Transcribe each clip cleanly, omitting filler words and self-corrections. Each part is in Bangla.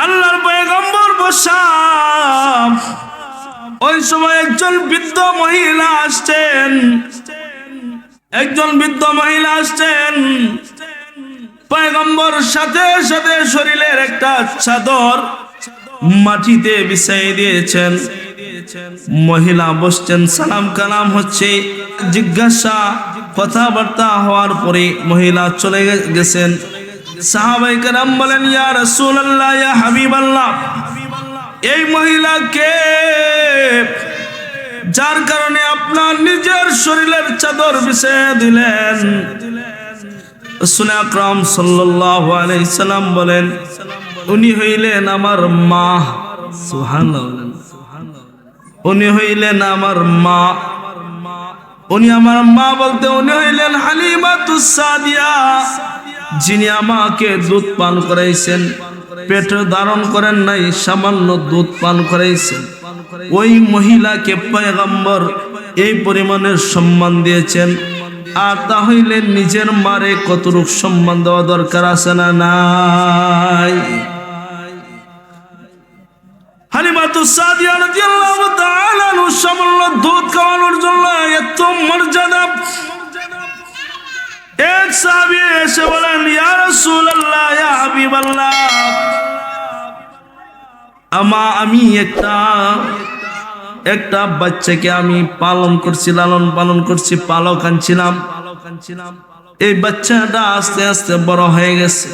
আল্লাহর পয়গম্বর বসা। ওই সময় একজন বৃদ্ধ মহিলা আসছেন, একজন বৃদ্ধ মহিলা আসছেন। পয়গম্বর সাথে সাথে শরীরের একটা চাদর মাটিতে বিছাই দিয়েছেন। মহিলা বসছেন, সালাম কালাম হচ্ছে, জিজ্ঞাসা কথাবার্তা হওয়ার পরে মহিলা চলে গেছেন। সাহাবায়ে কেরাম বলেন, ইয়া রাসূলুল্লাহ, ইয়া হাবিবাল্লাহ, এই মহিলাকে যার কারণে আপনার নিজের শরীরের চাদর বিছিয়ে দিলেন। রাসূল আকরাম সাল্লাল্লাহু আলাইহি সাল্লাম বলেন, উনি হইলেন আমার মা। সুবহানাল্লাহ। উনি হইলেন আমার মা। উনি আমার মা বলতে উনি হইলেন হালিমাতুস সাদিয়া, যিনি আমাকে দুধ পান করাইছেন। পেটে ধারণ করেন নাই, সামান্য দুধ পান করাইছেন। ওই মহিলাকে পয়গম্বর এই পরিমাণের সম্মান দিয়েছেন। আর তাহলে নিজের মারে কতটুকু সম্মান দেওয়া দরকার আছে না নাই? হালিমাতুস সাদিয়া রাদিয়াল্লাহু তাআলা আনহা সামান্য দুধ খাওয়ানোর জন্য এত মর্যাদা। এক সাহাবী এসে বলেন, ইয়া রাসূলুল্লাহ, ইয়া হাবিবাল্লাহ, আমি একটা বাচ্চাকে আমি পালন করছি, লালন পালন করছি, পালক আনছিলাম। এই বাচ্চাটা আস্তে আস্তে বড় হয়ে গেছে।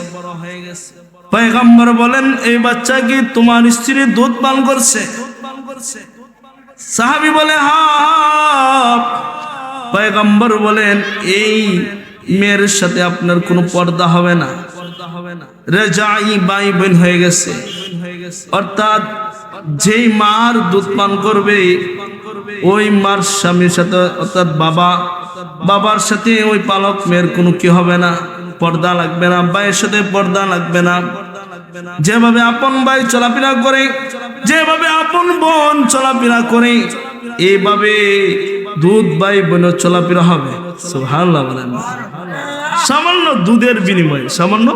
পয়গম্বর বলেন, এই বাচ্চা কি তোমার স্ত্রী দুধ পান করছে? সাহাবী বলে, হ্যাঁ। পয়গম্বর বলেন, এই মেয়ের সাথে আপনার কোনো পর্দা হবে না, রেজাই বাই বোন হয়ে গেছে। অর্থাৎ যেই মার দুধ পান করবে ওই মার স্বামীর সাথে, অর্থাৎ বাবার সাথে ওই পালক মেয়ের কোনো কি হবে না, পর্দা লাগবে না, ভাইয়ের সাথে পর্দা লাগবে না। যেভাবে আপন ভাই চলাফেরা করে, যেভাবে আপন বোন চলাফেরা করে, এইভাবে দুধ ভাই বোন চলাফেরা হবে। সুবহানাল্লাহ বলেন। সামান্য দুধের বিনিময়ে, সামান্য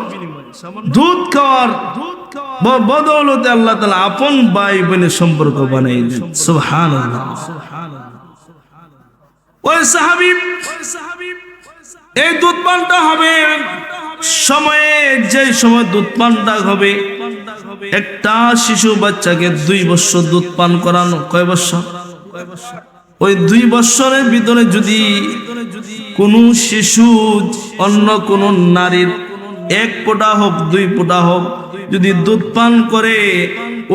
দুধ খাওয়ার বদৌলতে আল্লাহ তাআলা আপন ভাই বোনের সম্পর্ক বানাই দেন। সুবহানাল্লাহ। ওই সাহাবী এই দুধ পানটা হবে সময়ে, যে সময় দুধ পানটা হবে, একটা শিশু বাচ্চাকে 2 বছর দুধ পান করানো। কয় বছর? ওই 2 বছরের ভিতরে যদি কোনো শিশু অন্য কোন নারীর 1 ফোঁটা হোক 2 ফোঁটা হোক যদি দুধ পান করে,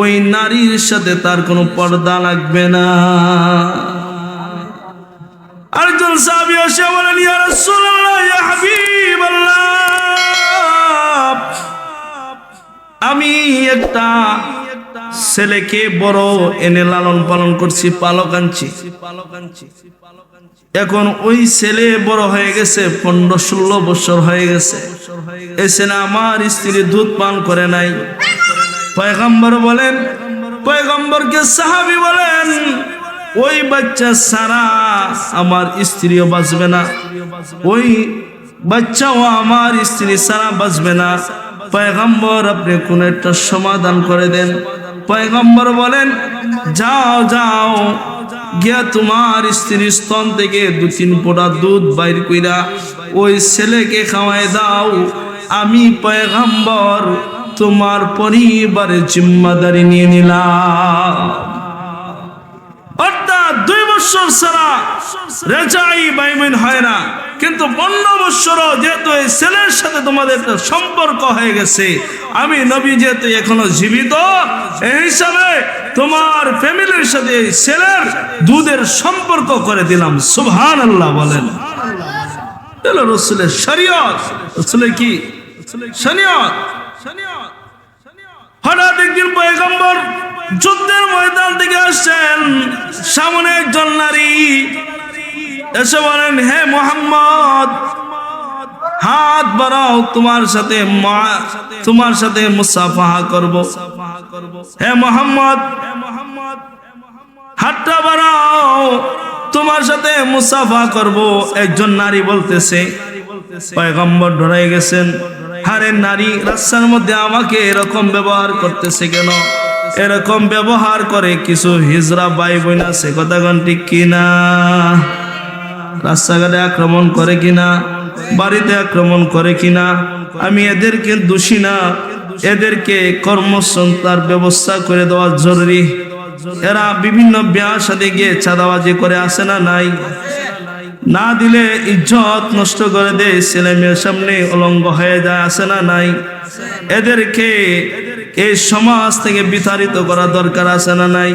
ওই নারীর সাথে তার কোনো পর্দা লাগবে না। আরেকজন সাহাবী এসে বলেন, ইয়া রাসূলুল্লাহ, ইয়া হাবিবাল্লাহ, আমি একটা ছেলেকে বড় এনে লালন পালন করছি, পালক আনছি। এখন ওই ছেলে বড় হয়ে গেছে, 15-16 বছর হয়ে গেছে। এই ছেলে আমার স্ত্রী দুধ পান করে নাই। পয়গম্বর বলেন, পয়গম্বরকে সাহাবী বলেন, ওই বাচ্চা সারা আমার স্ত্রীও বাঁচবে না, ওই বাচ্চাও আমার স্ত্রী সারা বাঁচবে না। পয়গম্বর আপনি কোন একটা সমাধান করে দেন। পয়গম্বর বলেন, যাও যাও, গিয়া তোমার স্ত্রীর স্তন থেকে 2-3 ফোঁটা দুধ বাইর কইরা ওই ছেলেকে খাওয়াই দাও। আমি পয়গম্বর তোমার পরিবারের জিম্মাদারি নিয়ে নিলাম। অর্থাৎ 2 বছর ছাড়া রেজাই বাইমিন হয় না, কিন্তু 15 বছর যেহেতু এই ছেলের সাথে তোমাদের একটা সম্পর্ক হয়ে গেছে, আমি নবী যেহেতু এখনো জীবিত, এই হিসাবে তোমার ফ্যামিলির সাথে এই ছেলের দুধের সম্পর্ক করে দিলাম। সুবহানাল্লাহ বলেন। এটা রাসূলের শরীয়ত। রাসূলের কি শরীয়ত? হঠাৎ একদিন পয়গম্বর যুদ্ধের ময়দান থেকে আসছেন। সামনে একজন নারী এসে বলেন, হে মুহাম্মদ, হাত বাড়াও, তোমার সাথে মুসাফাহা করব। হে মুহাম্মদ, হাতটা বাড়াও, তোমার সাথে মুসাফাহা করব। একজন নারী বলতেছে। পয়গম্বর ডরাই গেছেন। আরে নারী রাস্তার মধ্যে আমাকে এরকম ব্যবহার করতেছে কেন? এরকম ব্যবহার করে কিছু হিজড়া ভাই বোন আছে, কথা কোন ঠিক কিনা? রাস্তাঘাটে আক্রমণ করে কিনা, বাড়িতে আক্রমণ করে কিনা? আমি এদেরকে দোষী না, এদেরকে কর্মসংস্থার ব্যবস্থা করে দেওয়া জরুরি। এরা বিভিন্ন বিয়ার সাথে গিয়ে চাঁদাবাজি করে আসে না নাই? না দিলে ইজ্জত নষ্ট করে দেয়, ছেলে মেয়ের সামনে অলঙ্গ হয়ে যায়, আসে না নাই? এদেরকে এই সমাজ থেকে বিতাড়িত করা দরকার, আছে না নাই?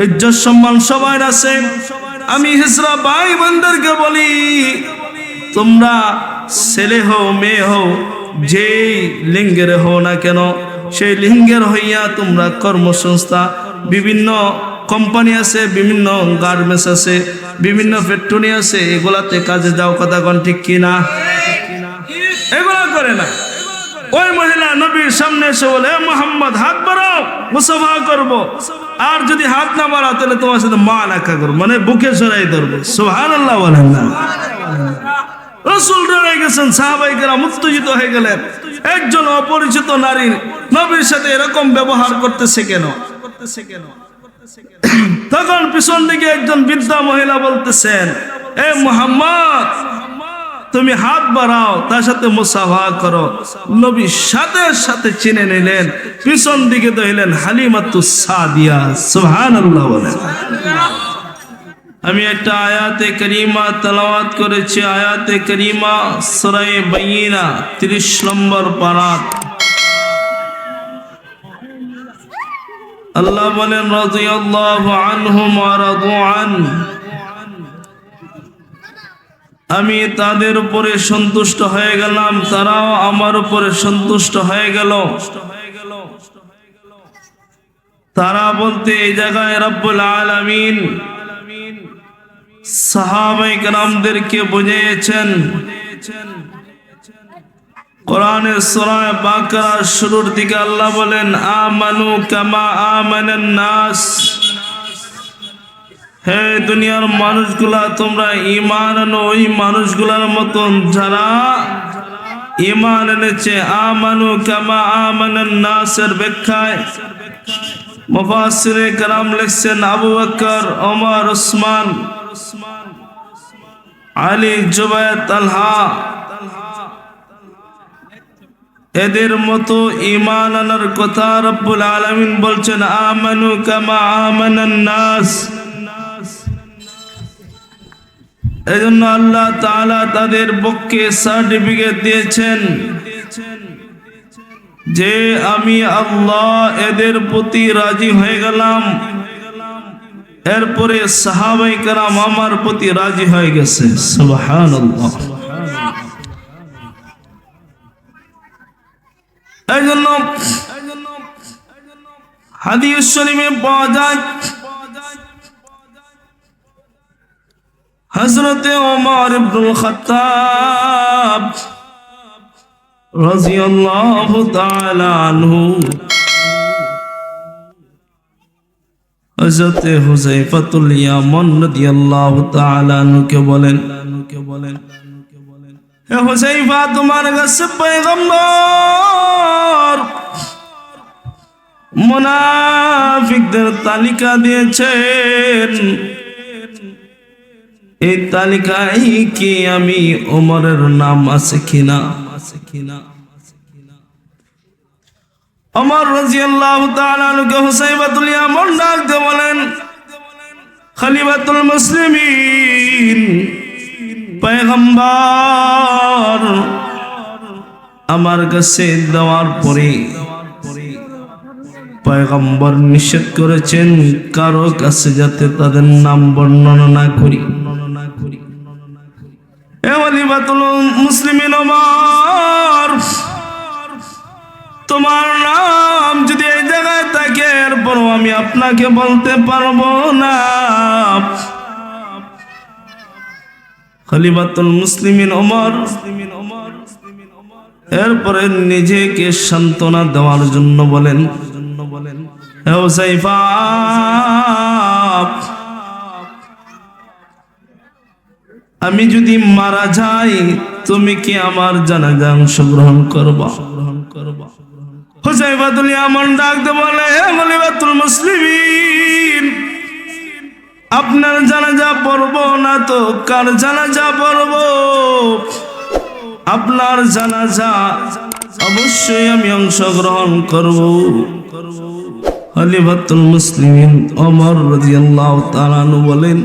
ইজ্জত সম্মান সবার আছে। আমি হিজড়া ভাই বোনদেরকে বলি, তোমরা ছেলে হও মেয়ে হও, যেই লিঙ্গের হও না কেন, সেই লিঙ্গের হইয়া তোমরা কর্মসংস্থা, বিভিন্ন কোম্পানি আছে, বিভিন্ন গার্মেন্টস আছে, বিভিন্ন ফ্যাক্টরি আছে, এগুলাতে কাজে যাও, কথা কোন ঠিক কিনা? এগুলা করে না। ওই মহিলা নবীর সামনে এসে বলে, মোহাম্মদ হাত বাড়াও, মুসাফা করব। আর যদি হাত না বাড়াও তাহলে তোমার সাথে মা একা করবো, মানে বুকে জড়াই ধরবো। সুবহানাল্লাহ বলেন না? রাসূল রয়ে গেছেন, সাহাবায়ে কেরাম উত্তেজিত হয়ে গেলেন। একজন অপরিচিত নারী নবীর সাথে এরকম ব্যবহার করতেছে কেন? তখন পিছন দিকে একজন বৃদ্ধা মহিলা বলতেছেন, এ মুহাম্মদ, তুমি হাত বাড়াও, তার সাথে মুসাফা করো। নবী সাথে সাথে চিনে নিলেন, পিছন দিকে ধরলেন হালিমাতুস সাদিয়া। সুবহানাল্লাহ বলেন। আমি একটা আয়াতে করিমা তেলাওয়াত করেছি, আয়াতে করিমা সূরা বাইয়িনা 30 নম্বর পারাত। আল্লাহ বলেন, রাদিয়াল্লাহু আনহুম ওয়া রাদু আন, আমি তাদের উপরে সন্তুষ্ট হয়ে গেলাম, তারাও আমার উপরে সন্তুষ্ট হয়ে গেল। তারা বলতে এই জায়গায় রব্বুল আলামিন সাহাবায়ে কেরামদেরকে বুঝিয়েছেন। কোরআনের সূরা বাকারার শুরুর দিকে আল্লাহ বলেন, আমানু কামা আমানান নাস, হে দুনিয়ার মানুষগুলা, তোমরা ঈমান আনো ওই মানুষগুলার মতন যারা ঈমান এনেছে। আমানু কামা আমানান নাসের ব্যাখ্যায় মুফাসসিরে কেরাম লিখছেন, আবু বকর, ওমর, উসমান, আলী, জুবাইর, তালহা, এদের মতো ঈমান আনার কথা রব্বুল আলামিন বলছেন, আমানু কামা আমানান নাস। এজন্য আল্লাহ তাআলা তাদের পক্ষে সার্টিফিকেট দিয়েছেন যে আমি আল্লাহ এদের প্রতি রাজি হয়ে গেলাম। এরপরে সাহাবায়ে কেরাম আমার প্রতি রাজি হয়ে গেছে। সুবহানাল্লাহ। এজন্য হাদিস শরীফে পাওয়া যায়, হযরতে ওমর ইবনুল খাত্তাব রাদিয়াল্লাহু তাআলা আনহু হযরতে হুযায়ফাতুল ইয়ামান রাদিয়াল্লাহু তাআলা আনহুকে বলেন, হে হুযায়ফা, তোমার কাছে পয়গম্বর মুনাফিকদের তালিকা দিয়েছেন, এই তালিকায় কি আমি ওমরের নাম আছে কিনা? ওমর রাদিয়াল্লাহু তাআলা আনহু হুযায়ফাতুল ইয়ামান ডাক দিয়ে বলেন, খলিফাতুল মুসলিমিন, পয়গম্বর আমার কাছে দেওয়ার পরে পয়গম্বর নিষেধ করেছেন কারো কাছে যাতে তাদের নাম বর্ণনা না করি। এ খলিফাতুল মুসলিমিন ওমর, তোমার নাম যদি এই জায়গায় থাকে, এরপরও আমি আপনাকে বলতে পারবো না। খলিফাতুল মুসলিমিন ওমর এরপরে নিজেকে সান্ত্বনা দেওয়ার জন্য বলেন, হে হুযায়ফা, আমি যদি মারা যাই তুমি কি আমার জানাজা অংশগ্রহণ করবা? হুযায়ফাতুল ইয়ামান ডাকতে বলে, হে খলিফাতুল মুসলিমিন, আপনার জানাজা পড়ব না তো কার জানাজা পড়ব? আপনার জানাজা অবশ্যই আমি অংশগ্রহণ করব। খলিফাতুল মুসলিমিন ওমর রাদিয়াল্লাহু তাআলা আনহু বলেন,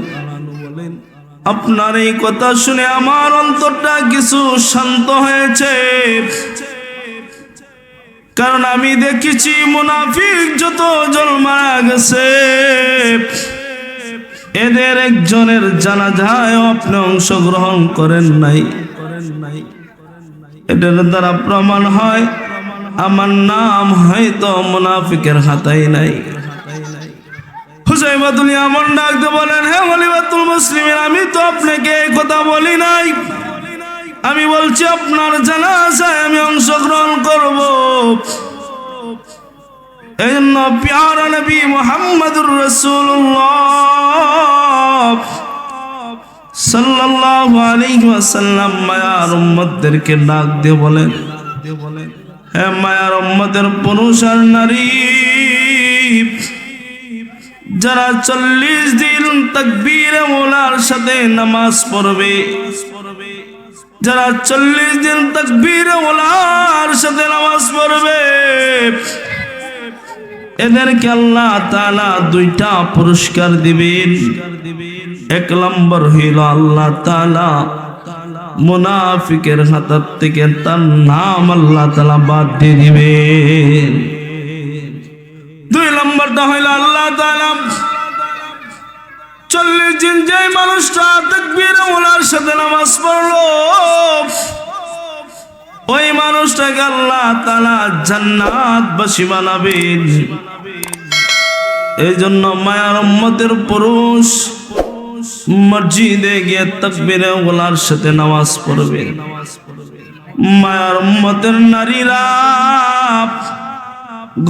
আপনার এই কথা শুনে আমার অন্তরটা কিছু শান্ত হয়েছে, কারণ আমি দেখেছি মুনাফিক যতজন মারা গেছে এদের একজনের জানাজায় আপনি অংশগ্রহণ করেন নাই। এটার দ্বারা প্রমাণ হয় আমার নাম হয়তো মুনাফিকের খাতায় নাই। হুযায়ফাতুল ইয়ামান ডাকতে বলেন, হে খলিফাতুল মুসলিমিন, আমি তো আপনাকে এই কথা বলি নাই, আমি বলছি আপনার জানাজায় আমি অংশগ্রহণ করব। এই জন্য প্যারা নবী মুহাম্মদুর রাসূলুল্লাহ সাল্লাল্লাহু আলাইহি ওয়াসাল্লাম মায়ার উম্মতদেরকে ডাক দিয়ে বলেন, হে মায়ার উম্মতের পুরুষ আর নারী, যারা 40 দিন তাকবীরে উলার সাথে নামাজ পড়বে, যারা 40 দিন তাকবীরে উলার সাথে নামাজ পড়বে, এদেরকে আল্লাহ তাআলা দুইটা পুরস্কার দিবেন। এক নম্বর হইল আল্লাহ তাআলা মুনাফিকের খাতা থেকে তার নাম আল্লাহ তাআলা বাদ দিয়ে দিবেন। দুই নম্বরটা হইল আল্লাহ তাআলা 40 দিন যে মানুষটা তাকবীরে উলার সাথে নামাজ পড়লো ওই মানুষটাকে আল্লাহ তাআলা জান্নাতবাসী বানাবেন। এই জন্য মায়ার উম্মতের পুরুষ মসজিদে গিয়ে তাকবীরে উলার সাথে নামাজ পড়বে, মায়ার উম্মতের নারীরা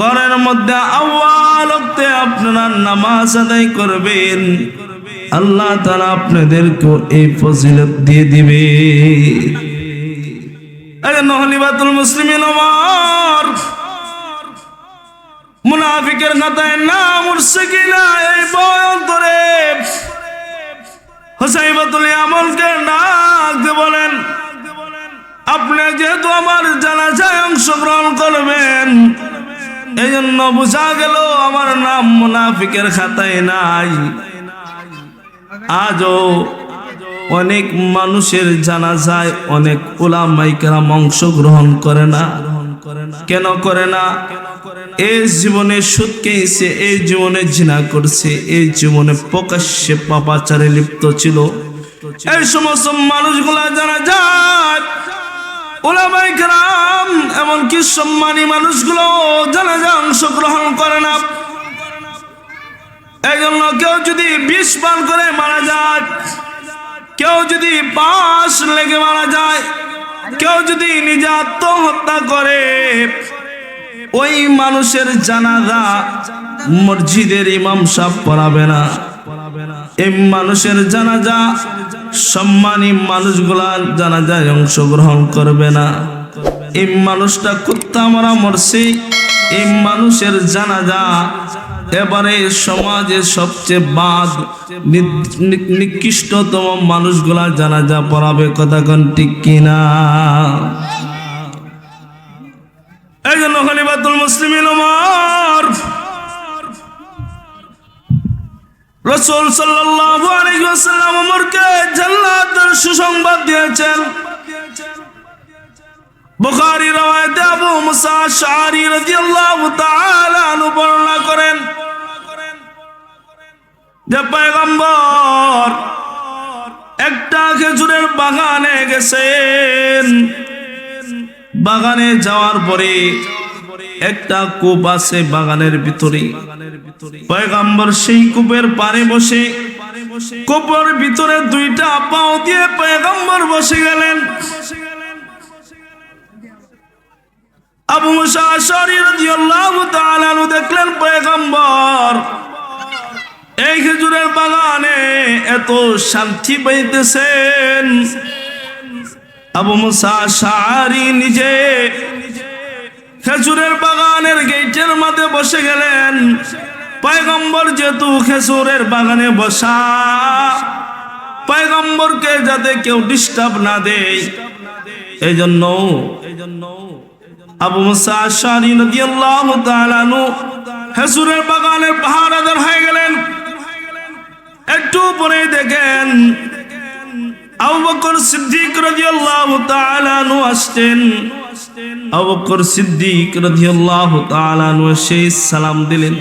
ঘরের মধ্যে আউয়াল ওয়াক্তে আপনারা নামাজ আদায় করবেন, আল্লাহ তাআলা আপনাদেরকে এই ফজিলত দিয়ে দিবে। খলিফাতুল মুসলিমিন ওমর মুনাফিকের খাতায় নাম উঠছে কিনা এই বয়ান ধরে হুযায়ফাতুল ইয়ামানকে ডাক দিয়ে বলেন, আপনি যেহেতু আমার জানাজায় অংশগ্রহণ করবেন এই জন্য বোঝা গেল আমার নাম মুনাফিকের খাতায় নাই। আজও অনেক মানুষের জানাজায় অনেক উলামায়ে কেরাম অংশগ্রহণ করে না। কেন করে না? এই জীবনে সুদ খেয়েছে, এই জীবনে জিনা করছে, এই জীবনে প্রকাশ্যে পাপাচারে লিপ্ত ছিল। এই সমস্ত মানুষগুলা জানাজায় উলামায়ে কেরাম এমনকি সম্মানী মানুষগুলো জানাজায় অংশগ্রহণ করে না। এই জন্য কেউ যদি বিষ পান করে মারা যায়, কেউ যদি পাশ লেগে মারা যায়, কেউ যদি নিজে আত্মহত্যা করে, ওই মানুষের জানাজা মসজিদের ইমাম সাহেব পড়াবে না। এই মানুষের জানাজা সম্মানী মানুষগুলা জানাজায় অংশগ্রহণ করবে না। এই মানুষটা কুত্তা মারা মরছে, এই মানুষের জানাজা এবারে সমাজে সবচেয়ে বাদ নিকৃষ্টতম মানুষগুলা জানাজা পড়াবে। কথা কোন ঠিক কিনা? এই জন্য খলিফাতুল মুসলিমিন ওমর রাসূল সাল্লাল্লাহু আলাইহি ওয়াসাল্লাম ওমরকে জান্নাতের সুসংবাদ দিয়েছেন। বুখারী রওয়ায়াতে আবু মুসা আশআরী রাদিয়াল্লাহু তাআলা আনহু বর্ণনা করেন যে পয়গম্বর একটা খেজুরের বাগানে গেছেন। বাগানে যাওয়ার পরে একটা কূপ আছে বাগানের ভিতরে। পয়গম্বর সেই কূপের পাড়ে বসে কূপের ভিতরে দুইটা পাও দিয়ে পয়গম্বর বসে গেলেন। আবু মুসা আশআরী রাদিয়াল্লাহু তাআলা আনহু দেখলেন পয়গম্বর এই খেজুরের বাগানে এত শান্তি পাইতেছেন, আবু মুসা আশআরী নিজে খেজুরের বাগানের গেটের মধ্যে বসে গেলেন। পয়গম্বর যেহেতু খেজুরের বাগানে বসা, পয়গম্বরকে যাতে কেউ ডিস্টার্ব না দেয়, এই জন্য আবু মুসা আশআরী রাদিয়াল্লাহু তাআলা আনহু খেজুরের বাগানের পাহারাদার হয়ে গেলেন। একটু পরে দেখেন আবু বকর সিদ্দিক রাদিয়াল্লাহু তাআলা আনহু আসছেন। আবু বকর সিদ্দিক রাদিয়াল্লাহু তাআলা আনহু সেই সালাম দিলেন।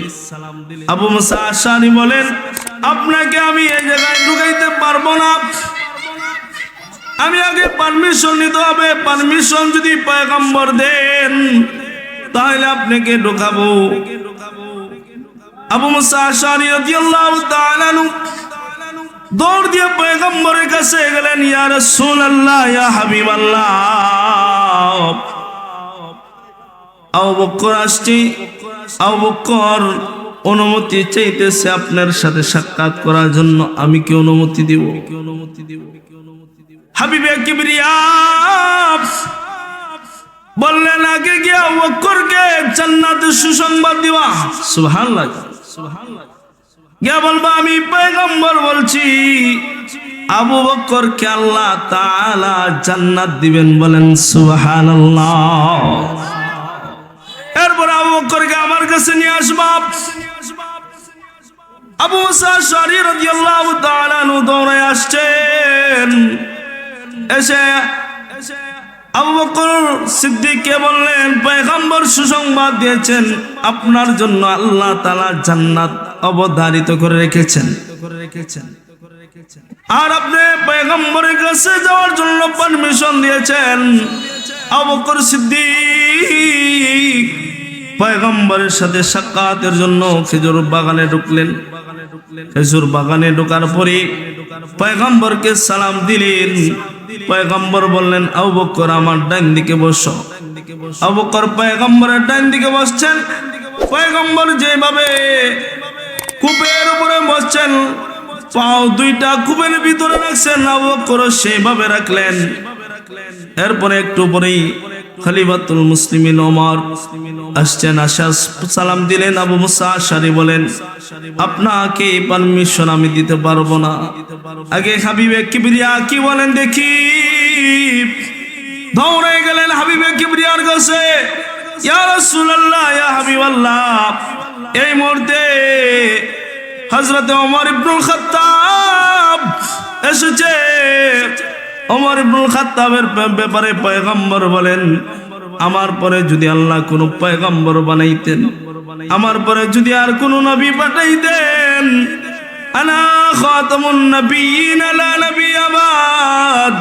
আবু মুসা আশআরী বলেন, আপনাকে আমি এই জায়গায় ঢুকাইতে পারবো না, আমি আগে পারমিশন নিতে হবে। পারমিশন যদি পয়গম্বর দেন তাহলে আপনাকে ঢোকাবো। আবু মুসা আশআরী রাদিয়াল্লাহু তাআলা আনহু দৌড় দিয়ে পয়গম্বরের কাছে গেলেন। ইয়া রাসূলুল্লাহ, ইয়া হাবিবাল্লাহ, আবু বকর আসছে। আবু বকর অনুমতি চাইতেছে আপনার সাথে সাক্ষাৎ করার জন্য, আমি কি অনুমতি দিব? হাবিবে কিবরিয়া বললেন, আগে গিয়ে আবু বকরকে জান্নাতের সুসংবাদ দিবা। সুবহানাল্লাহ, সুবহানাল্লাহ। গিয়া বলবা আমি পয়গম্বর বলছি, আবু বকরকে আল্লাহ তাআলা জান্নাত দিবেন। বলেন সুবহানাল্লাহ। এরপর আবু বকরকে আমার কাছে নিয়ে আসবা। আবু মুসা আশআরী রাদিয়াল্লাহু তাআলা আনহু দৌড়ে আসছেন। এসে আবু বকর সিদ্দিককে বললেন, পয়গম্বর সুসংবাদ দিয়েছেন, আপনার জন্য আল্লাহ তাআলা জান্নাত অবধারিত করে রেখেছেন। আর আপনি পয়গম্বরের কাছে যাওয়ার জন্য পারমিশন দিয়েছেন। আবু বকর সিদ্দিক পয়গম্বরের সাথে সাক্ষাতের জন্য খেজুর বাগানে ঢুকলেন। খেজুর বাগানে ঢোকার পরে পয়গম্বরকে সালাম দিলেন। পয়গম্বর বললেন, আবু বকর আমার ডান দিকে বসো। আবু বকর পয়গম্বরের ডান দিকে বসছেন। পয়গম্বর যেভাবে কূপের উপরে বসছেন, পাও দুইটা কূপের ভিতরে রাখছেন, আবু বকর সেইভাবে রাখলেন। এরপরে একটু পরেই খলিফাতুল মুসলিমিন ওমর আসছেন। আসা সালাম দিলেন। আবু মুসা আশআরী বলেন, আপনাকে পারমিশন আমি দিতে পারবো না, আগে হাবিবে কিবরিয়া কি বলেন দেখি। দৌড়ে গেলেন হাবিবে কিবরিয়ার কাছে। ইয়া রাসূলুল্লাহ, ইয়া হাবিবাল্লাহ, এই মুহূর্তে হযরত ওমর ইবনুল খাত্তাব এসেছে। ওমর ইবনুল খাত্তাবের ব্যাপারে পয়গম্বর বলেন, আমার পরে যদি আল্লাহ কোনো পয়গম্বর বানাইতেন, আমার পরে যদি আর কোনো নবী পাঠাইতেন, আনা খাতামুন নবিয়্যিন লা নবিয়্য বাদ।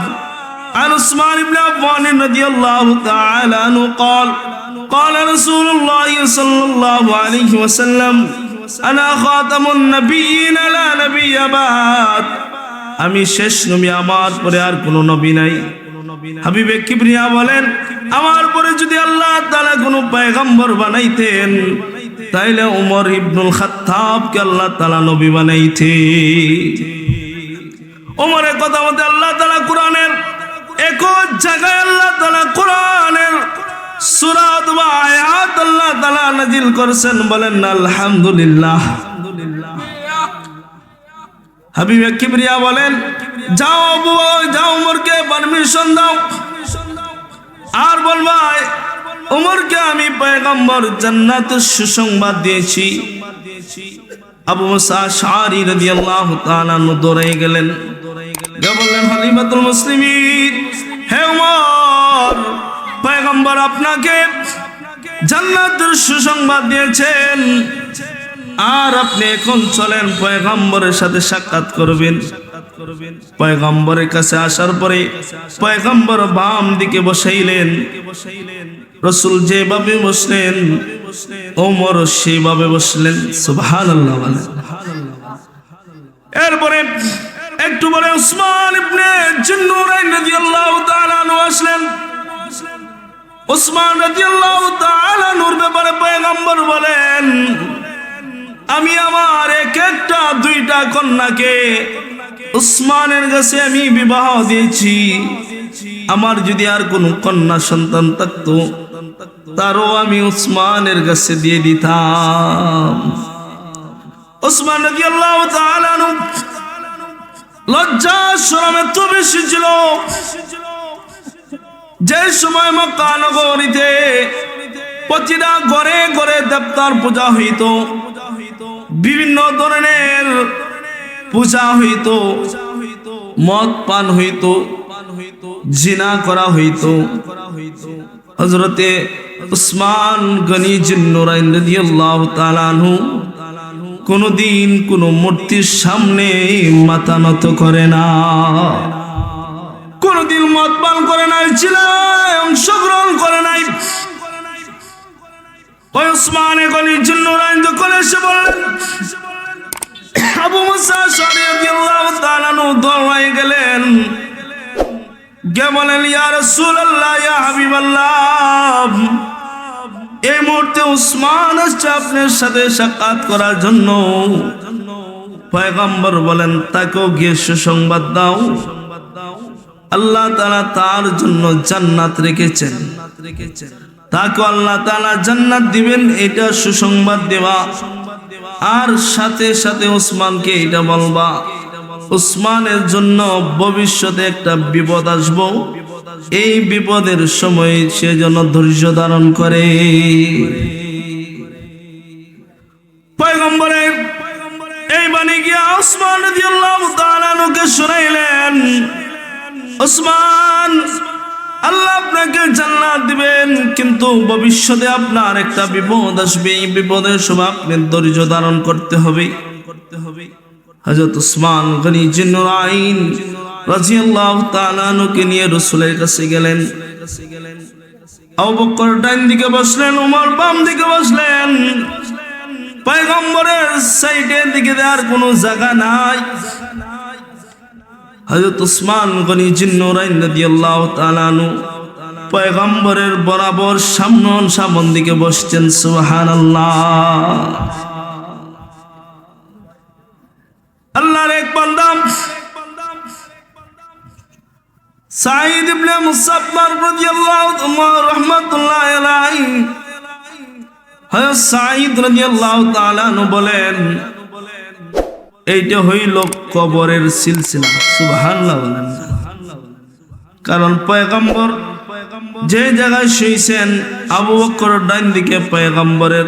عن عثمان بن عفان رضي الله تعالى عنه قال قال رسول الله صلى الله عليه وسلم أنا خاتم النبيين لا نبي بعد। আমি শেষ নবী, আমার পরে আর কোনো নবী নাই। হাবিবে কিবরিয়া বলেন, আমার পরে যদি আল্লাহ তাআলা কোনো পয়গম্বর বানাইতেন তাইলে ওমর ইবনুল খাত্তাবকে আল্লাহ তাআলা নবী বানাইতেন। ওমরের কথা মতে আল্লাহ তাআলা কোরআনের এক জায়গায় আল্লাহ তাআলা কোরআনের সূরা বা আয়াত আল্লাহ তাআলা নাযিল করেছেন। বলেন আলহামদুলিল্লাহ। হাবিবে কিবরিয়া বলেন, যাও যাও ওমরকে পারমিশন দাও, আর বলবা ওমরকে আমি পয়গম্বর জান্নাতের সুসংবাদ দিয়েছি। আবু মুসা আশআরী রাদিয়াল্লাহু তাআলা আনহু দৌড়ে গেলেন। বললেন, খলিফাতুল মুসলিমিন, হে ওমর, পয়গম্বর আপনাকে জান্নাতের সুসংবাদ দিয়েছেন, আর আপনি এখন চলেন পয়গম্বরের সাথে সাক্ষাৎ করবেন। পয়গম্বরের কাছে আসার পরে পয়গম্বর বাম দিকে বসাইলেন। রাসূল যেভাবে বসলেন ওমর সেইভাবে বসলেন। সুবহানাল্লাহ। এরপরে একটু পরে উসমান ইবনে যুন্নুরাইন রাদিয়াল্লাহু তাআলা আনহু আসলেন। উসমান রাদিয়াল্লাহু তাআলা আনহুর ব্যাপারে পয়গম্বর বলেন, আমি আমার এক একটা দুইটা কন্যাকে উসমানের কাছে আমি বিবাহ দিয়েছি, আমার যদি আর কোনো কন্যা সন্তান থাকতো তারও আমি উসমানের কাছে দিয়ে দিতাম। উসমান রাদিয়াল্লাহু তাআলা আনহু লজ্জা শরম এত বেশি ছিল, যে সময় মক্কা নগরীতে প্রতিটা ঘরে ঘরে দেবতার পূজা হইত, বিভিন্ন ধরনের পূজা হইত, মদ পান হইত, জিনা করা হইত। হযরতে উসমান গনি জিন্নুরাইন রাদিয়াল্লাহু তাআলা আনহু কোনদিন কোন মূর্তির সামনে মাথা নত করে না, কোনদিন মদ পান করে নাই, চিলায় অংশগ্রহণ করে নাই। ওই উসমান গনি জিন্নুরাইন যখন এসে বললেন, আবু মুসা আশআরী রাদিয়াল্লাহু তাআলা আনহু দৌড়ায় গেলেন, কে বলেন, ইয়া রাসূলুল্লাহ, ইয়া হাবিবাল্লাহ, এই মুহূর্তে উসমান আসছে আপনার সাথে সাক্ষাৎ করার জন্য। পয়গম্বর বলেন, তাকেও গিয়ে সুসংবাদ দাও, আল্লাহ তাআলা তার জন্য জান্নাত রেখেছেন, তাকে আল্লাহ তাআলা জান্নাত দিবেন, এটা সুসংবাদ দেওয়া। আর সাথে সাথে উসমানকে এটা বলবা, উসমানের জন্য ভবিষ্যতে একটা বিপদ আসবো, এই বিপদের সময় সে যেন ধৈর্য ধারণ করে। পয়গম্বরের এই বাণী গিয়া উসমান রাদিয়াল্লাহু তাআলা আনহুকে শুনাইলেন, উসমান, আল্লাহ আপনাকে জান্নাত দিবেন, কিন্তু ভবিষ্যতে আপনার একটা বিপদ আসবে, এই বিপদের সময় আপনি ধৈর্য ধারণ করতে হবে। হযরত উসমান গনি জিন্নুরাইন রাদিয়াল্লাহু তাআলা আনহুকে নিয়ে রাসূলের কাছে গেলেন। আবু বকর ডান দিকে বসলেন, ওমর বাম দিকে বসলেন। পয়গম্বরের সাইডের দিকে দেওয়ার কোনো জায়গা নাই। হযরত উসমান গনি জিন্নুরাইন রাদিয়াল্লাহু তাআলা আনহু পয়গম্বরের বরাবর সামন দিকে বসছেন। সুবহানাল্লাহ। আল্লাহর এক বান্দা সাঈদ ইবনে মুসাব্বার রাদিয়াল্লাহু রাহমাতুল্লাহি আলাইহি, হযরত সাঈদ রাদিয়াল্লাহু তাআলা আনহু বলেন, এইটা হইল কবরের সিলসিলা। সুবহানাল্লাহ বলেন। কারণ পয়গম্বর যে জায়গায় শুইছেন, আবু বকর ডান দিকে পয়গম্বরের,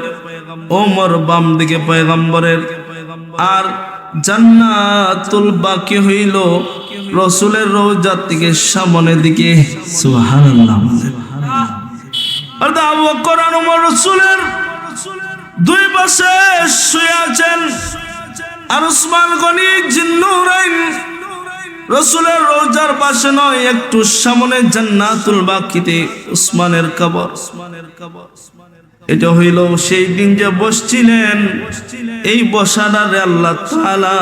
ওমর বাম দিকে পয়গম্বরের, আর জান্নাতুল বাকি হইল রাসূলের রওজা থেকে সামনের দিকে। সুবহানাল্লাহ। আর আবু বকর আর ওমর রাসূলের দুই পাশে শুয়ে আছেন, আর উসমান গনি জিন্নুরাইন রাসূলের রওজার পাশে নয়, একটু সামনে জান্নাতুল বাকিতে উসমানের কবর। এটা হইল সেই দিন যে বসছিলেন, এই বসাটারে আল্লাহ তাআলা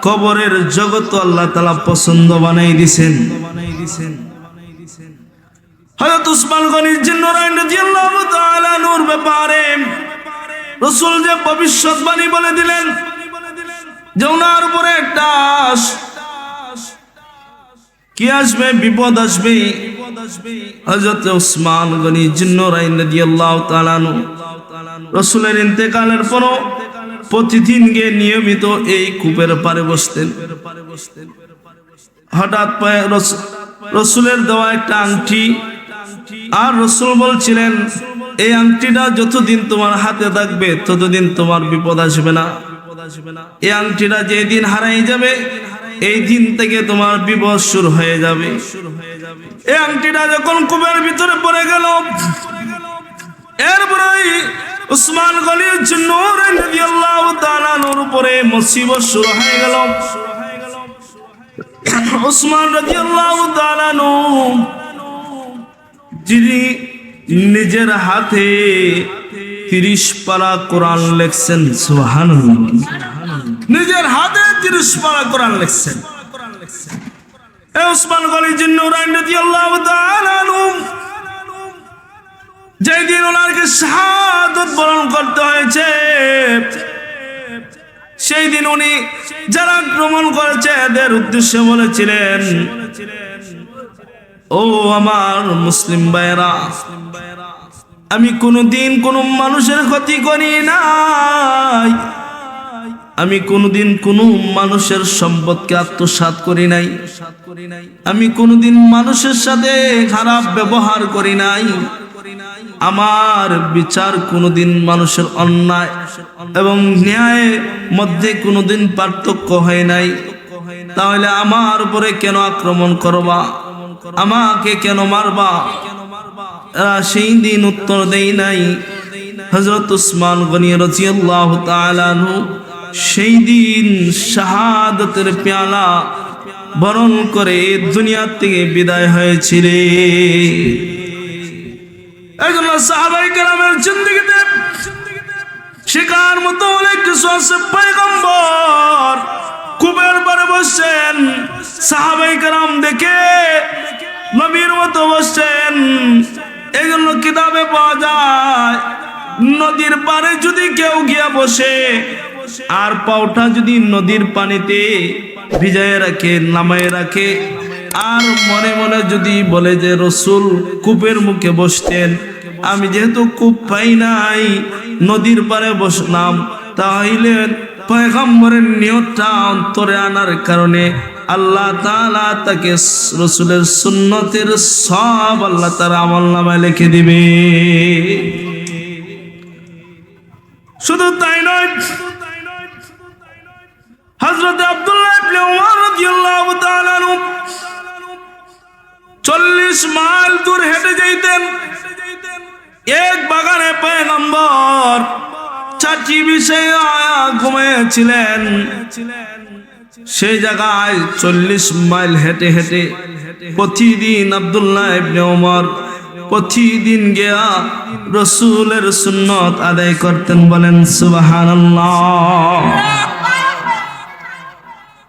কবরের জগৎ আল্লাহ তাআলা পছন্দ বানাই দিয়েছেন। হযরত উসমান গনি জিন্নুরাইন রাদিয়াল্লাহু তাআলা নূর ব্যাপারে রাসূল যে ভবিষ্যৎবাণী বলে দিলেন যে ওনার উপরে একটা কি আসবে, বিপদ আসবে। হযরত উসমান গনি জিন্নুরাইন রাদিয়াল্লাহু তাআলা রাসূলের ইন্তেকালের পর প্রতিদিন গিয়ে নিয়মিত এই কূপের পাড়ে বসতেন। হঠাৎ পায় রাসূলের দেওয়া একটা আংটি, আর রাসূল বলছিলেন, এই আংটিটা যতদিন তোমার হাতে থাকবে ততদিন তোমার বিপদ আসবে না। এই আংটিটা যেদিন হারাই যাবে, এই দিন থেকে তোমার বিপদ শুরু হয়ে যাবে। এই আংটিটা যখন কূপের ভিতরে পড়ে গেল, এরপরেই উসমান গনি জিন্নুরাইন রাদিয়াল্লাহু তাআলা আনহুর উপরে মুসিবত শুরু হয়ে গেল। উসমান রাদিয়াল্লাহু তাআলা আনহু যিনি নিজের হাতে 30 পারা কোরআন লিখছেন। সুবহানাল্লাহ। নিজের হাতে 30 পারা কোরআন লিখছেন। এই উসমান গনি জিন্নুরাইন রাদিয়াল্লাহু তাআলা আনহু যেদিন ওনাকে শাহাদাত বরণ করতে হয়েছে, সেই দিন উনি যারা আক্রমণ করেছে এদের উদ্দেশ্যে বলেছিলেন, ও আমার মুসলিম ভাইরা, আমি কোনোদিন কোনো মানুষের ক্ষতি করি নাই, আমি কোনোদিন কোনো মানুষের সম্পদকে আত্মসাৎ করি নাই, আমি কোনোদিন মানুষের সাথে খারাপ ব্যবহার করি নাই, আমার বিচার কোনোদিন মানুষের অন্যায় এবং ন্যায়ের মধ্যে কোনোদিন পার্থক্য হয় নাই। তাহলে আমার উপরে কেন আক্রমণ করবা, আমাকে কেন মারবা? সেই দিন উত্তর দেই নাই। হযরত উসমান গনি রাদিয়াল্লাহু তাআলা আনহু সেই দিন শাহাদাতের পেয়ালা বরণ করে দুনিয়া থেকে বিদায় হয়েছিলেন। একজন সাহাবায়ে কেরামের জিন্দেগিতে শিকার মতো অনেক কিছু আছে। পয়গম্বর কুবের পরে বসছেন, সাহাবায়ে কেরাম দেখে নবীর মতো বসছেন। এই জন্য কিতাবে পাওয়া যায়, নদীর পাড়ে যদি কেউ গিয়া বসে আর পাওটা যদি নদীর পানিতে ভিজায় রাখে, নামায় রাখে, আর মনে মনে যদি বলে যে রসুল কূপের মুখে বসতেন, আমি যেহেতু কূপ পাই নাই নদীর পাড়ে বসলাম, তাহলে পয়গম্বরের নিয়তটা অন্তরে আনার কারণে আল্লাহ তাআলা তাকে রসুলের সুন্নতের সব আল্লাহ তার আমলনামায় লিখে দিবে। শুধু তাই নয়, হযরত আব্দুল্লাহ ইবনে উমর রাদিয়াল্লাহু তাআলা আনহু 40 মাইল দূর হেঁটে যাইতেন। এক বাগানে পয়গম্বর চাচি বিষয়ে ঘুমিয়েছিলেন। সেই জায়গায় 40 মাইল হেঁটে হেঁটে প্রতিদিন আব্দুল্লাহ ইবনে উমর প্রতিদিন গিয়া রসুলের সুন্নত আদায় করতেন। বলেন সুবহানাল্লাহ।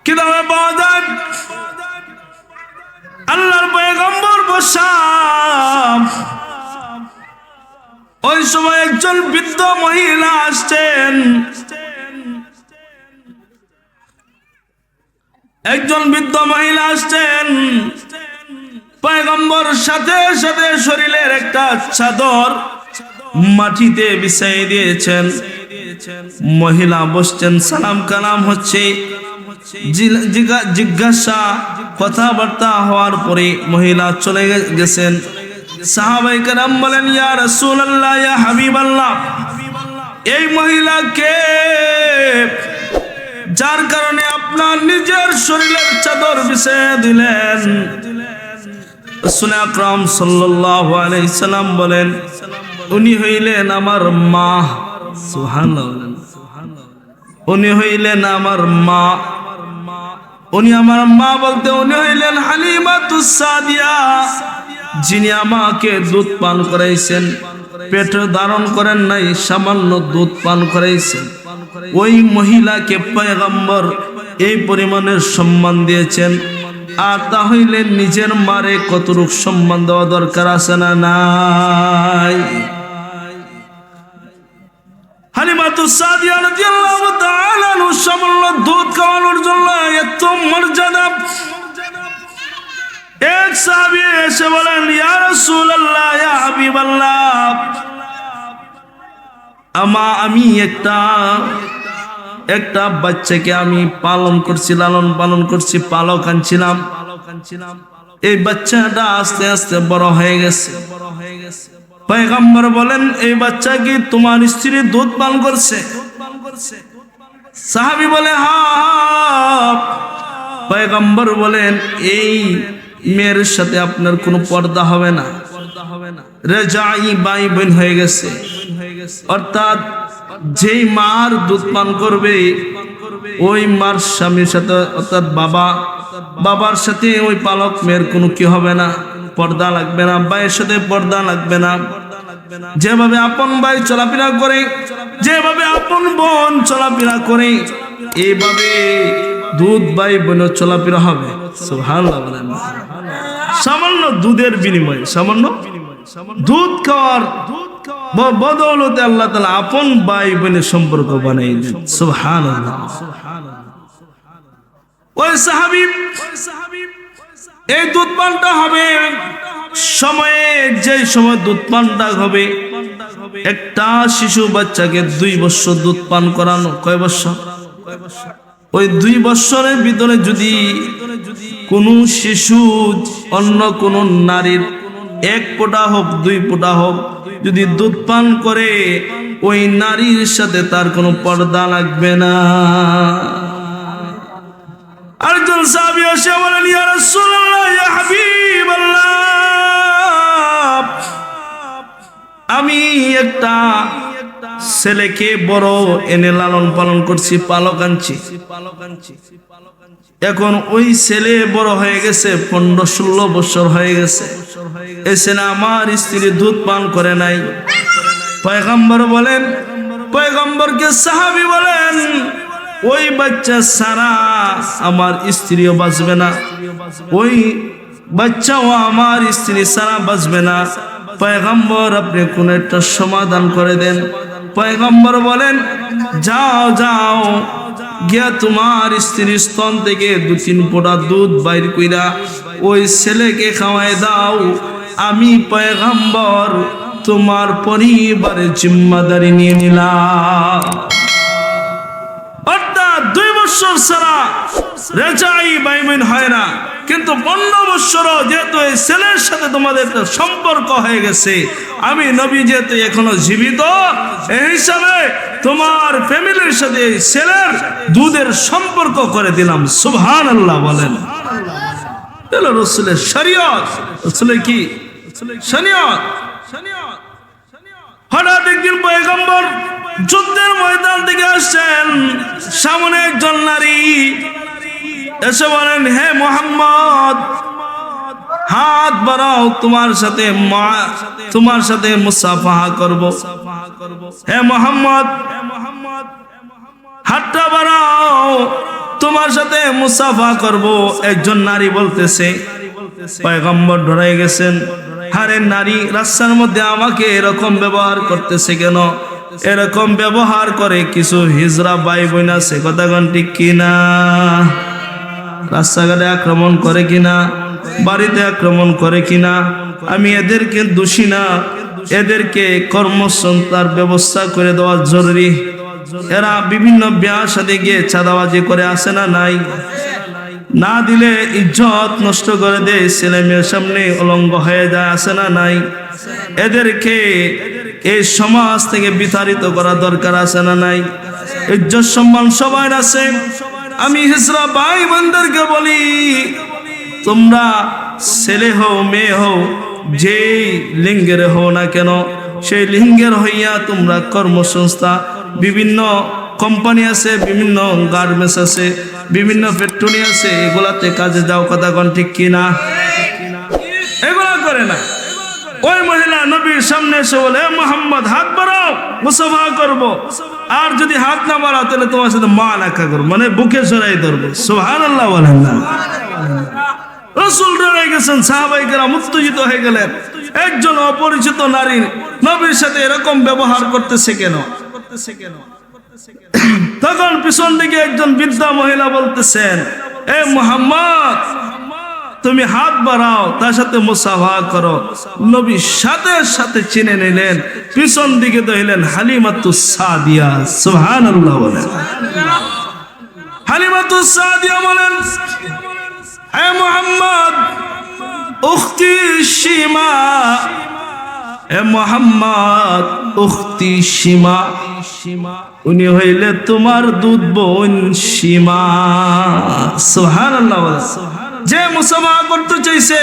কিভাবে পাওয়া যায়? আল্লাহর পয়গম্বর বসা, ওই সময় একজন বৃদ্ধ মহিলা আসছেন। একজন বৃদ্ধ মহিলা আসছেন, পয়গম্বর সাথে সাথে শরীরের একটা চাদর মাটিতে বিছাই দিয়েছেন। মহিলা বসছেন, সালাম কালাম হচ্ছে, জিজ্ঞাসা কথাবার্তা হওয়ার পরে মহিলা চলে গেছেন। সাহাবায়ে কেরাম বলেন, ইয়া রাসূলুল্লাহ, ইয়া হাবিবাল্লাহ, এই মহিলাকে যার কারণে আপনার নিজের শরীরের চাদর বিছিয়ে দিলেন। রাসূল আকরাম সাল্লাল্লাহু আলাইহি সাল্লাম বলেন, উনি হইলেন আমার মা। সুবহানাল্লাহ। উনি হইলেন আমার মা। উনি আমার মা বলতে উনি হইলেন হালিমাতুস সাদিয়া, যিনি আমাকে দুধ পান করাইছেন, পেট ধারণ করেন নাই, সামান্য দুধ পান করাইছেন। ওই মহিলাকে পয়গম্বর এই পরিমাণের সম্মান দিয়েছেন। আর তাহলে নিজের মারে কতটুক সম্মান দেওয়া দরকার আছে না নাই? হালিমাতুস সাদিয়া রাদিয়াল্লাহু তাআলা সামান্য দুধ খাওয়ানোর জন্য এত মর্যাদা। এক সাহাবী এসে বলেন, ইয়া রাসূলুল্লাহ, ইয়া হাবিবাল্লাহ, আমি একটা বাচ্চাকে আমি পালন করছি, লালন পালন করছি, পালক আনছিলাম। এই বাচ্চাটা আস্তে আস্তে বড় হয়ে গেছে। পয়গম্বর বলেন, এই বাচ্চা কি তোমার স্ত্রী দুধ পান করছে? সাহাবী বলে, হ্যাঁ। পয়গম্বর বলেন, এই মেয়ের সাথে আপনার কোনো পর্দা হবে না, রেজাই ভাই বোন হয়ে গেছে। অর্থাৎ যেই মার দুধ পান করবে ওই মার স্বামীর সাথে, অর্থাৎ বাবার সাথে ওই পালক মেয়ের কোনো কি হবে না, পর্দা লাগবে না, ভাইয়ের সাথে পর্দা লাগবে না। যেভাবে আপন ভাই চলাফেরা করে, যেভাবে আপন বোন চলাফেরা করে, এইভাবে দুধ ভাই বোন চলাফেরা হবে। সুবহানাল্লাহ বলেন। সামান্য দুধের বিনিময়ে, সামান্য দুধ খাওয়ার বদৌলতে আল্লাহ তাআলা আপন ভাই বোনের সম্পর্ক বানাই দেন। সুবহানাল্লাহ। ওই সাহাবী এই দুধ পানটা হবে সময়ে, যে সময় দুধ পানটা হবে, একটা শিশু বাচ্চাকে 2 বছর দুধ পান করানো। কয় বছর? ওই 2 বছরের ভিতরে যদি কোন শিশু অন্য কোন নারীর 1 ফোঁটা হোক 2 ফোঁটা হোক যদি দুধ পান করে, ওই নারীর সাথে তার কোনো পর্দা লাগবে না। আরেকজন সাহাবী এসে বলেন, ইয়া রাসূলুল্লাহ, ইয়া হাবিবাল্লাহ, আমি একটা ছেলেকে বড় এনে লালন পালন করছি, পালক আনছি। এখন ওই ছেলে বড় হয়ে গেছে, 15-16 বছর হয়ে গেছে। এই ছেলে আমার স্ত্রী দুধ পান করে নাই। পয়গম্বর বলেন, পয়গম্বরকে সাহাবী বলেন, ওই বাচ্চা সারা আমার স্ত্রীও বাঁচবে না, ওই বাচ্চাও আমার স্ত্রী সারা বাঁচবে না। পয়গম্বর, আপনি কোন একটা সমাধান করে দেন। পয়গম্বর বলেন, যাও যাও, গিয়া তোমার স্ত্রীর স্তন থেকে 2-3 ফোঁটা দুধ বাইর কইরা ওই ছেলেকে খাওয়াই দাও। আমি পয়গম্বর তোমার পরিবারের জিম্মাদারি নিয়ে নিলাম। অর্থাৎ 2 বছর ছাড়া রেজাই বাইমিন হয় না, কিন্তু 15 বছরও যেহেতু এই ছেলের সাথে তোমাদের একটা সম্পর্ক হয়ে গেছে, আমি নবী যেহেতু এখনো জীবিত, এই হিসাবে তোমার ফ্যামিলির সাথে এই ছেলের দুধের সম্পর্ক করে দিলাম। সুবহানাল্লাহ বলেন। এলো রাসূলের শরীয়ত। রাসূলের কি শরীয়ত? হঠাৎ একদিন পয়গম্বর যুদ্ধের ময়দান থেকে আসছেন, সামনে একজন নারী এসে বলেন, হে মুহাম্মদ, হাত বাড়াও, তোমার সাথে মুসাফাহা করব। হে মুহাম্মদ, হাতটা বাড়াও, তোমার সাথে মুসাফাহা করব। একজন নারী বলতেছে। পয়গম্বর ডরাই গেছেন, আরে নারী রাস্তার মধ্যে আমাকে এরকম ব্যবহার করতেছে কেন? এরকম ব্যবহার করে কিছু হিজরা ভাই বোন আছে, কথা কোন ঠিক কিনা? রাস্তাঘাটে আক্রমণ করে কিনা, বাড়িতে আক্রমণ করে কিনা, আমি এদেরকে দোষী না, এদেরকে কর্মসংস্থার ব্যবস্থা করে দেওয়া জরুরি। এরা বিভিন্ন বিয়ার সাথে গিয়ে চাঁদাবাজি করে আসে না নাই? না দিলে ইজ্জত নষ্ট করে দেয়, ছেলে মেয়ের সামনে অলঙ্গ হয়ে যায়, আসে না নাই? এদেরকে এই সমাজ থেকে বিতাড়িত করা দরকার, আছে না নাই? ইজ্জত সম্মান সবাই আছে। আমি হিজরা ভাই বোনদেরকে বলি, তোমরা ছেলে হও মেয়ে হও, যেই লিঙ্গের হও না কেন, সেই লিঙ্গের হইয়া তোমরা কর্মসংস্থা, বিভিন্ন কোম্পানি আছে, বিভিন্ন গার্মেন্টস আছে, বিভিন্ন ফ্যাক্টরি আছে, এগুলাতে কাজে যাও, কথা কোন ঠিক কিনা? এগুলা করে না। ওই মহিলা নবীর সামনে এসে বলে, মুহাম্মদ, হাত বাড়াও, মুসাফা করব। আর যদি হাত না বাড়াও তাহলে তোমার সাথে মালাকা করব, মানে বুকে জড়াই ধরবো। সুবহানাল্লাহ বলেন না? রাসূল ডরে গেছেন, সাহাবায়ে কেরাম উত্তেজিত হয়ে গেলেন। একজন অপরিচিত নারী নবীর সাথে এরকম ব্যবহার করতেছে কেন? তখন পিছন দিকে একজন বৃদ্ধা মহিলা বলতেছেন, এ মুহাম্মদ, তুমি হাত বাড়াও, তার সাথে মুসাফা করো। নবী সাথে সাথে চিনে নিলেন, পিছন দিকে ধরলেন হালিমাতুস সাদিয়া। সুবহানাল্লাহ বলেন। হালিমাতুস সাদিয়া বলেন, হে মুহাম্মদ, উখতি সীমা, হে মুহাম্মদ, উখতি সীমা, উনি হইলে তোমার দুধ বোন সীমা। সুবহানাল্লাহ বলেন। যে মুসাফা করতে চাইছে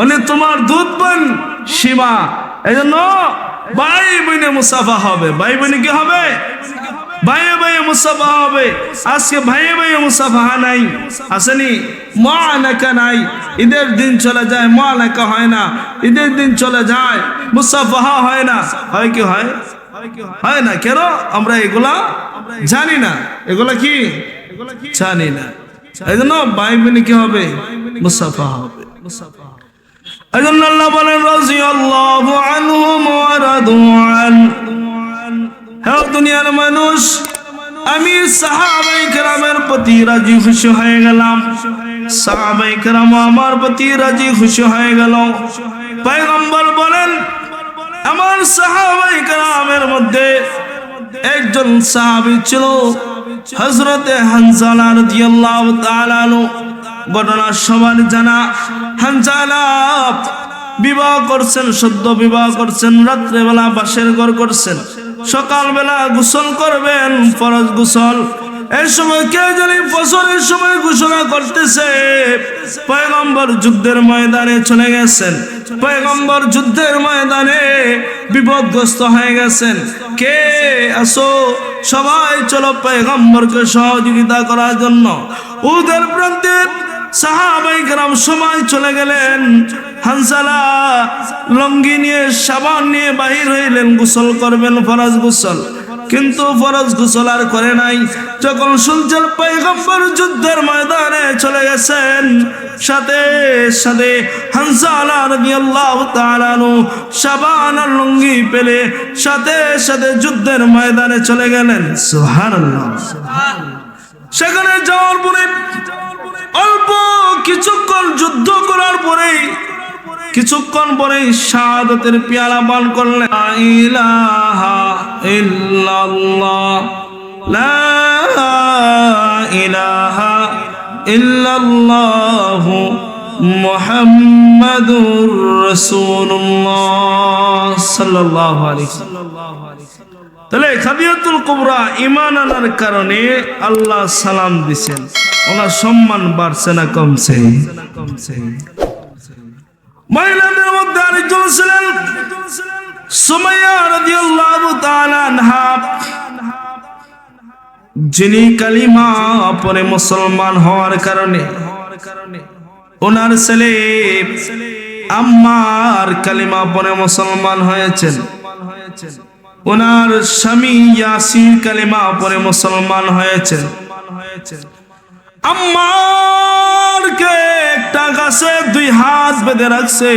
উনি তোমার দুধ বোন সীমা। এই জন্য ভাই বোনে মুসাফা হবে। ভাই বোনে কি হবে? ভাইয়ে ভাইয়ে মুসাফা হবে। আজকে ভাইয়ে ভাইয়ে মুসাফা নাই, আসেনি? মুআনাকা নাই, ঈদের দিন চলে যায়, মুআনাকা হয় না। ঈদের দিন চলে যায়, মুসাফা হয় না। হয় কি হয়? হয় না। কেন? আমরা এগুলা জানি না। এগুলা কি জানি না। এই জন্য ভাই বোনে কি হবে? মুসাফা হবে। এই জন্য আল্লাহ বলেন, রাদিয়াল্লাহু আনহুম ওয়া রাদু আন। হে দুনিয়ার মানুষ, আমি সাহাবায়ে কেরামের প্রতি রাজি খুশি হয়ে গেলাম, সাহাবায়ে কেরাম আমার প্রতি রাজি খুশি হয়ে গেল। পয়গম্বর বলেন আমার সাহাবায়ে কেরামের মধ্যে একজন সাহাবী ছিল হযরতে হানজালা রাদিয়াল্লাহু তাআলা আনহু। ঘটনা সবার জানা। হানজালা বিবাহ করছেন, সদ্য বিবাহ করছেন, রাত্রে বেলা বাসের ঘর করছেন, সকালবেলা গোসল করবেন, ফরজ গোসল। এই সময় কে জানি ফজরের সময় ঘোষণা করতেছে পয়গম্বর যুদ্ধের ময়দানে চলে গেছেন, পয়গম্বর যুদ্ধের ময়দানে বিপদগ্রস্ত হয়ে গেছেন। কে আসো, সবাই চলো পয়গম্বরকে সহযোগিতা করার জন্য। উহুদের প্রান্তে সাহাবায়ে কেরাম সবাই চলে গেলেন। হানজালা লঙ্গি নিয়ে সাবান নিয়ে বাহির হইলেন, গোসল করবেন, ফরজ গোসল। কিন্তু ফরজ গোসল আর করে নাই। যখন শুনছেন পয়গম্বর যুদ্ধের ময়দানে চলে গেছেন, সাথে সাথে হানজালা রাদিয়াল্লাহু তাআলা আনহু সাবান আর লঙ্গি পেলে সাথে সাথে যুদ্ধের ময়দানে চলে গেলেন। সুবহানাল্লাহ। সেখানে যাওয়ার পরে অল্প কিছুক্ষণ যুদ্ধ করার পরে কিছুক্ষণ পরে শাহাদাতের পেয়ালা পান করলেন। লা ইলাহা ইল্লাল্লাহ, লা ইলাহা ইল্লাল্লাহ মুহাম্মাদুর রাসূলুল্লাহ সাল্লাল্লাহু আলাইহি ওয়াসাল্লাম। তাহলে খাদিজাতুল কুবরা ঈমান আনার কারণে আল্লাহ সালাম দিবেন, ওনার সম্মান বাড়ছে না কমছে? মহিলাদের মধ্যে আরেকজন ছিলেন সুমাইয়া রাদিয়াল্লাহু তাআলা আনহা, যিনি কালিমা পড়ে মুসলমান হওয়ার কারণে ওনার ছেলে আম্মার কালিমা পড়ে মুসলমান হয়েছেন, ওনার স্বামী ইয়াসির কালিমা পড়ে মুসলমান হয়েছেন। আম্মারকে একটা গাছে দুই হাত বেঁধে রাখছে।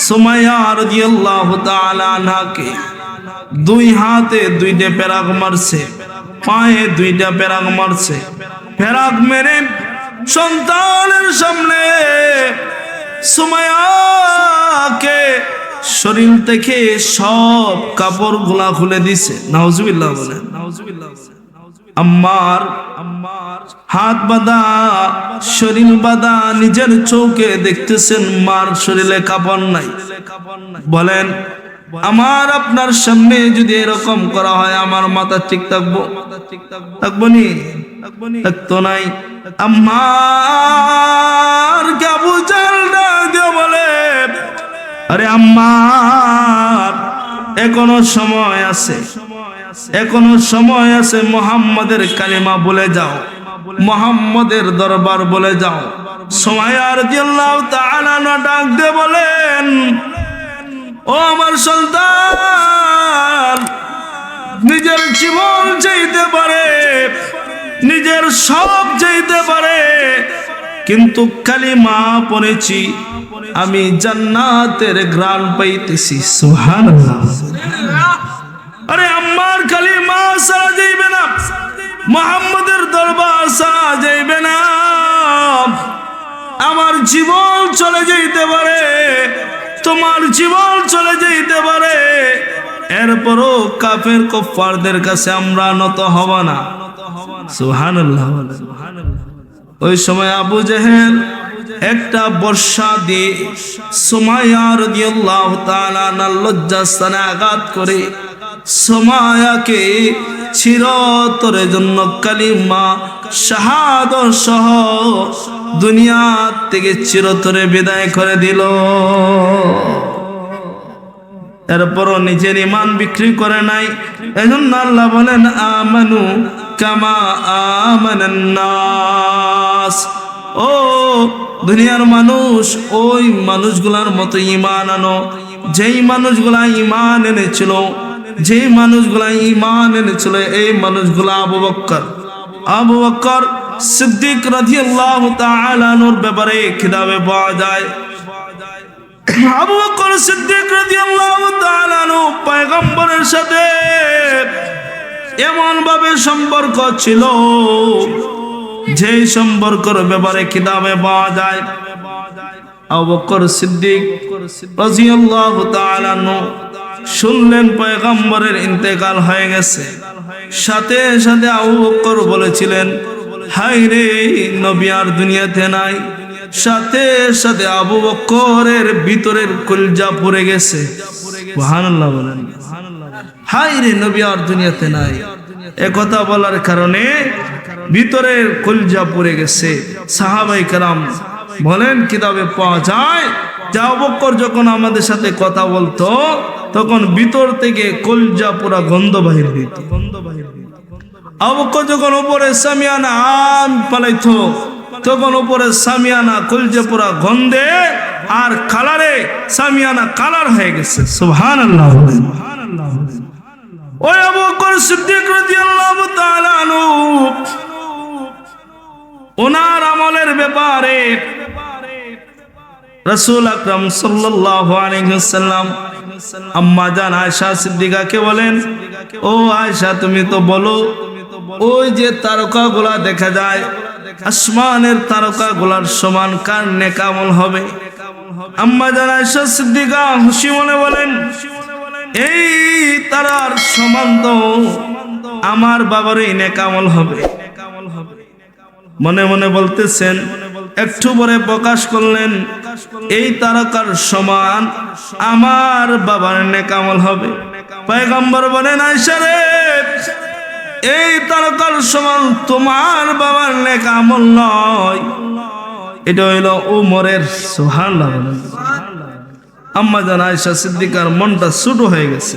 সুমাইয়া রাদিয়াল্লাহু তাআলা আনহাকে দুই হাতে দুইটা পেরাক মারছে, পায়ে দুইটা পেরাক মারছে। পেরাক মেরে সন্তানের সামনে সুমাইয়াকে শরীর থেকে সব কাপড় গুলা খুলে দিছে। নাউজুবিল্লাহ বলেন। আম্মার হাত বাঁধা, শরীর বাঁধা, নিজের চোখে দেখতেছেন মার শরীরে কাপড় নাই। বলেন আমার আপনার সামনে যদি এরকম করা হয় আমার মাথা ঠিক থাকবো? থাকবো নি? থাকতো নাই। আম্মার কে আবু জাহল ডাক দিয়ে বলে, আরে আম্মার এখনো সময় আছে, এখনো সময় আছে, মুহাম্মাদের কালিমা বলে যাও, মুহাম্মাদের দরবার বলে যাও। সুমাইয়া রাদিয়াল্লাহু তাআলা ডাক দিয়ে বলেন, ও আমার সন্তান, নিজের জীবন চাইতে পারে, নিজের সব চাইতে পারে, কিন্তু কালিমা পড়েছি আমি জান্নাতের ঘ্রাণ পাইতেছি। সুবহানাল্লাহ। আরে আম্মার কালিমা সারা যাইবে না, মুহাম্মাদের দরবার সারা যাইবে না, আমার জীবন চলে যাইতে পারে, তোমার জীবন চলে যাইতে পারে, এরপরও কাফের কুফফারদের কাছে আমরা নত হব না। সুবহানাল্লাহ। ওই সময় আবু জেহেল একটা বর্ষা দিয়ে সুমাইয়া রাদিয়াল্লাহু তাআলা আনহার লজ্জাস্থানে আঘাত করে সুমাইয়াকে চিরতরের জন্য কালিমা শাহাদাত সহ দুনিয়া থেকে চিরতরে বিদায় করে দিল। এরপরও নিজের ঈমান বিক্রি করে নাই। এজন্য আল্লাহ বলেন আমানু কামা আমানান নাস। ও দুনিয়ার মানুষ, ওই মানুষগুলার মতো ঈমান আনো যেই মানুষগুলা ঈমান এনেছিল, যেই মানুষগুলা ঈমান এনেছিল। এই মানুষগুলা আবু বকর সিদ্দিক রাদিয়াল্লাহু তাআলা আনহুর ব্যাপারে কিতাবে পাওয়া যায়। আবু বকর সিদ্দিক রাদিয়াল্লাহু তাআলা আনহু পয়গম্বরের সাথে এমন ভাবে সম্পর্ক ছিল যে সম্পর্কের ব্যাপারে কিতাবে পাওয়া যায় আবু বকর সিদ্দিক রাদিয়াল্লাহু তাআলা আনহু শুনলেন পয়গম্বরের ইন্তেকাল হয়ে গেছে, সাথে সাথে আবু বকর বলেছিলেন, হায় রে নবী আর দুনিয়াতে নাই। সাথে সাথে আবু বকরের ভিতরের কলিজা পুড়ে গেছে। সুবহানাল্লাহ বলেন, হায় রে নবী আর দুনিয়াতে নাই। একথা বলার কারণে ভিতরের কলিজা পুড়ে গেছে। সাহাবায়ে কেরাম বলেন কিতাবে পাওয়া যায় যে আবু বকর যখন আমাদের সাথে কথা বলতো তখন ভিতর থেকে কলিজা পুরা গন্ধ বাহির হইত। আবু বকর যখন উপরে সামিয়ানা আম পালাইতো তখন উপরে সামিয়ানা কলিজা পুরা গন্ধে আর কালারে সামিয়ানা কালার হয়ে গেছে। সুবহানাল্লাহ। ওই আবু বকর সিদ্দিক রাদিয়াল্লাহু তাআলা আনহু ওনার আমলের ব্যাপারে রাসূল আকরাম সাল্লাল্লাহু আলাইহি ওয়াসাল্লাম আম্মা জান আয়েশা সিদ্দিকাকে বলেন, ও আয়েশা তুমি তো বলো ওই যে তারকাগুলা দেখা যায় আসমানের তারকাগুলার সমান কার নেক আমল হবে? আম্মা জান আয়েশা সিদ্দিকা খুশি মনে বলেন, এই তারার সমান তো আমার বাবারই নেক আমল হবে। মনে মনে বলতেছেন, একটু পরে প্রকাশ করলেন, এই তারকার সমান আমার বাবার নেক আমল হবে। পয়গম্বর বলেন, আয়েশা রে এই তারকার সমান তোমার বাবার নেক আমল নয়, এটা হইল উমরের। সুবহানাল্লাহ বলেন। আম্মা জান আয়েশা সিদ্দিকার মনটা ছোট হয়ে গেছে।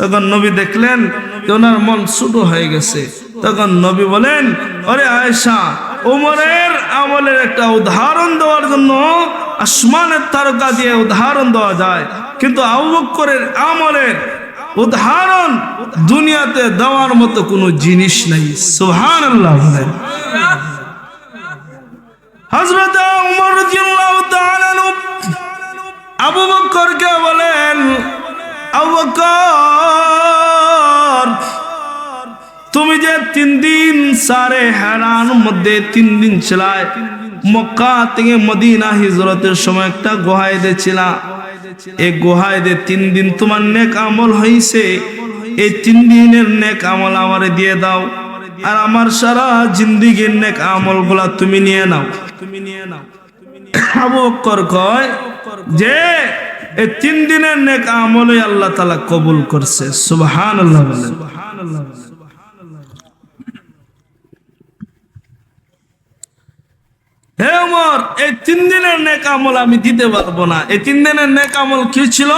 তখন নবী দেখলেন যে ওনার মন ছোট হয়ে গেছে। তখন নবী বলেন, আরে আয়েশা, উমরের আমলের একটা উদাহরণ দেওয়ার জন্য আসমানের তারকা দিয়ে উদাহরণ দেওয়া যায়, কিন্তু আবু বকরের আমলের উদাহরণ দুনিয়াতে দেওয়ার মতো কোনো জিনিস নাই। সুবহানাল্লাহ বলেন। হযরত উমর রাদিয়াল্লাহু তাআলা আবু বকরকে বলেন, আবু বকর তুমি যে 3 দিন সারে হেরান মধ্যে 3 দিন ছিলায়, মক্কা থেকে মদিনা হিজরতের সময় একটা গুহায় ছিলা, এই গুহায় 3 দিন তোমার নেক আমল হইছে, এই 3 দিনের নেক আমল আমারে দিয়ে দাও, আর আমার সারা জিন্দেগীর নেক আমলগুলা তুমি নিয়ে নাও। আবু বকর কয় যে এই 3 দিনের নেক আমলই আল্লাহ তাআলা কবুল করছে। সুবহানাল্লাহ বলেন। হে ওমর, এই 3 দিনের নেক আমল আমি দিতে পারবো না। এই 3 দিনের নেক আমল কি ছিল?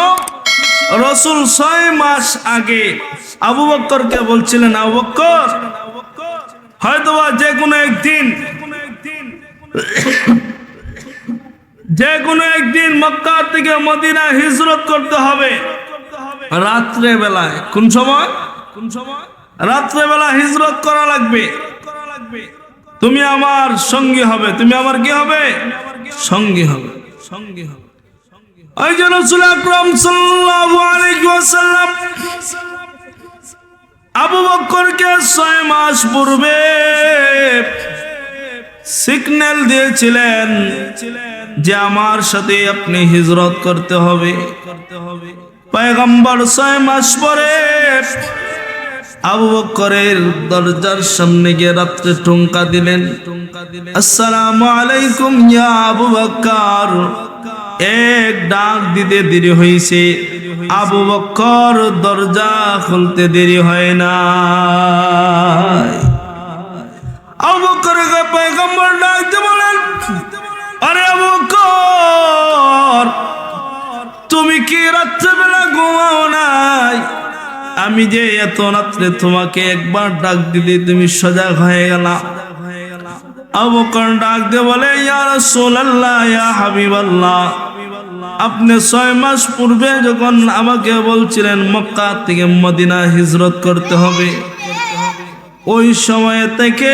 রাসূল 6 মাস আগে আবু বকরকে বলছিলেন, আবু বকর হয়তোবা যে কোনো একদিন মক্কা থেকে মদিনা হিজরত করতে হবে রাত্রে বেলায়। কোন সময়? রাত্রে বেলা হিজরত করা লাগবে। তুমি আমার সঙ্গী হবে। তুমি আমার কি হবে? সঙ্গী হবে। ওই যে রাসূল আকরাম সাল্লাল্লাহু আলাইহি ওয়াসাল্লাম আবু বকরকে 6 মাস পূর্বে সিগন্যাল দিয়েছিলেন যে আমার সাথে আপনি হিজরত করতে হবে। পয়গম্বর 6 মাস পরে আবু বকরের দরজার সামনে গিয়ে রাত্রে ঠুনকা দিলেন, আসসালামু আলাইকুম ইয়া আবু বকর। এক ডাক দিতে দেরি হয়েছে, আবু বকর দরজা খুলতে দেরি হয় না। আবু বকরকে পয়গম্বর ডাকতে বলেন, আরে আবু বকর তুমি কি রাত্রেবেলা ঘুমাও নাই? আমি যে এত রাত্রে তোমাকে একবার ডাক দিলে তুমি সজাগ হয়ে গেলা। আবু বকর ডাক দিয়ে বলে, ইয়া রাসূলুল্লাহ, ইয়া হাবিবাল্লাহ, আপনি 6 মাস পূর্বে যখন আমাকে বলছিলেন মক্কা থেকে মদিনা হিজরত করতে হবে, ওই সময় থেকে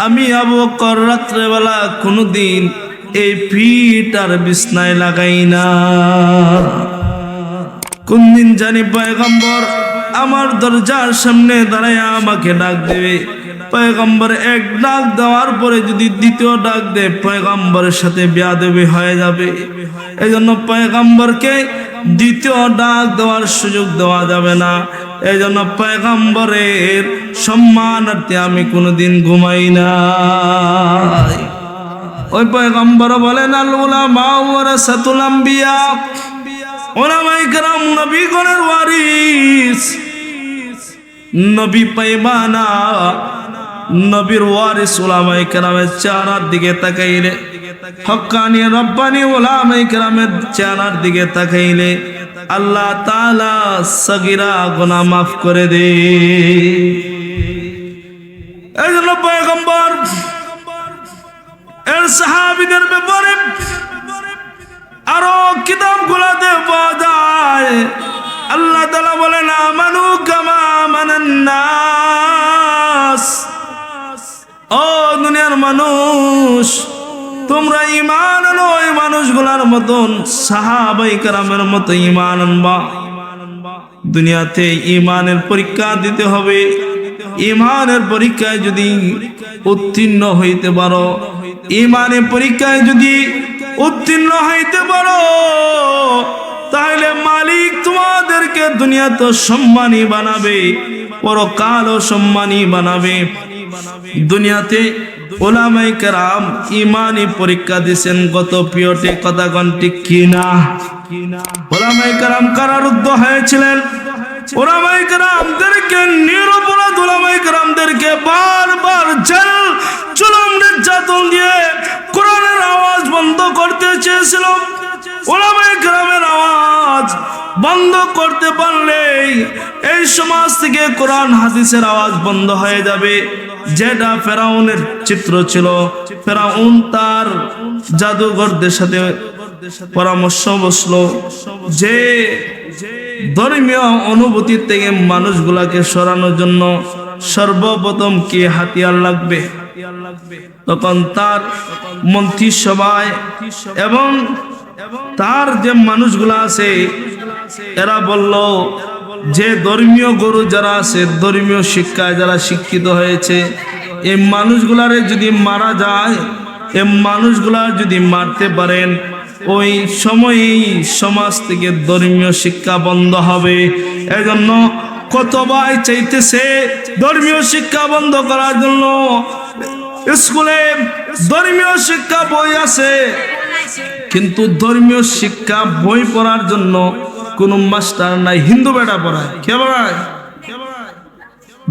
আমি আবু বকর রাত্রেবেলা কোনোদিন এই পিঠ আর বিছনায় লাগাই না। কোন দিন জানি পয়গম্বর আমার দরজার সামনে দাঁড়ায় আমাকে ডাক দেবে। পয়গম্বর এক ডাক দেওয়ার পরে যদি দ্বিতীয় ডাক দেয়, পয়গম্বরের সাথে বেয়াদবি হয়ে যাবে। এই জন্য পয়গম্বরকে দ্বিতীয় ডাক দেওয়ার সুযোগ দেওয়া যাবে না। এই জন্য পয়গম্বরের সম্মানার্থে আমি কোনোদিন ঘুমাই না। ওই পয়গম্বর বলেন, আল উলামা ওয়ারাসাতুল আম্বিয়া, উলামায়ে কেরাম নবীগণের ওয়ারিস। নবী পাইবা না, নবীর ওয়ারিস উলামায়ে কেরামের চেহারার দিকে তাকাইলে, হক্কানি রব্বানি উলামায়ে কেরামের চেহারার দিকে তাকাইলে আল্লাহ তাআলা সগীরা গুনাহ মাফ করে দে। এই জন্য পয়গম্বর এর সাহাবীদের ব্যাপারে আরো কিতাবগুলোতে পাওয়া যায়। আল্লাহ তাআলা বলেন, আমানু কামা আমানান নাস। ও দুনিয়ার মানুষ, তোমরা ঈমান আনো ওই মানুষগুলোর মতন, সাহাবায়ে কেরামের মতো ঈমান আনবা। দুনিয়াতে ঈমানের পরীক্ষা দিতে হবে। ঈমানের পরীক্ষায় যদি উত্তীর্ণ হইতে পারো, ঈমানের পরীক্ষায় যদি উত্তীর্ণ হইতে পারো, তাহলে মালিক তোমাদেরকে দুনিয়াতে সম্মানী বানাবে, পরকালও সম্মানী বানাবে। দুনিয়াতে উলামায়ে কেরাম ঈমানি পরীক্ষা দিয়েছেন, কত পিয়টে কথা ঠিক কিনা? উলামায়ে কেরাম কারারুদ্ধ হয়েছিলেন। উলামায়ে কেরামদেরকে নিরপরাধ উলামায়ে কেরামদেরকে বারবার জেল জুলুম নির্যাতন দিয়ে কোরআনের আওয়াজ বন্ধ করতে চেয়েছিল। উলামায়ে কেরামের আওয়াজ বন্ধ করতে পারলে এই সমাজ থেকে কোরআন হাদিসের আওয়াজ বন্ধ হয়ে যাবে। যেটা ফেরাউনের চিত্র ছিল, ফেরাউন তার জাদুঘরদের সাথে পরামর্শ বসলো যে ধর্মীয় অনুভূতি থেকে মানুষগুলাকে সরানোর জন্য সর্বপ্রথম কি হাতিয়ার লাগবে। তখন তার মন্ত্রিসভায় এবং তার যে মানুষগুলা আছে এরা বলল যে ধর্মীয় গুরু যারা আছে, ধর্মীয় শিক্ষায় যারা শিক্ষিত হয়েছে, এই মানুষগুলারে যদি মারা যায়, এই মানুষগুলা যদি মারতে পারেন, ওই সময়ই সমাজ থেকে ধর্মীয় শিক্ষা বন্ধ হবে। এজন্য কত ভাই চাইতেছে ধর্মীয় শিক্ষা বন্ধ করার জন্য। স্কুলে ধর্মীয় শিক্ষা বই আছে, কিন্তু ধর্মীয় শিক্ষা বই পড়ার জন্য কোন মাস্টার নাই। হিন্দু বেটা পড়ায়, কে পড়ায়?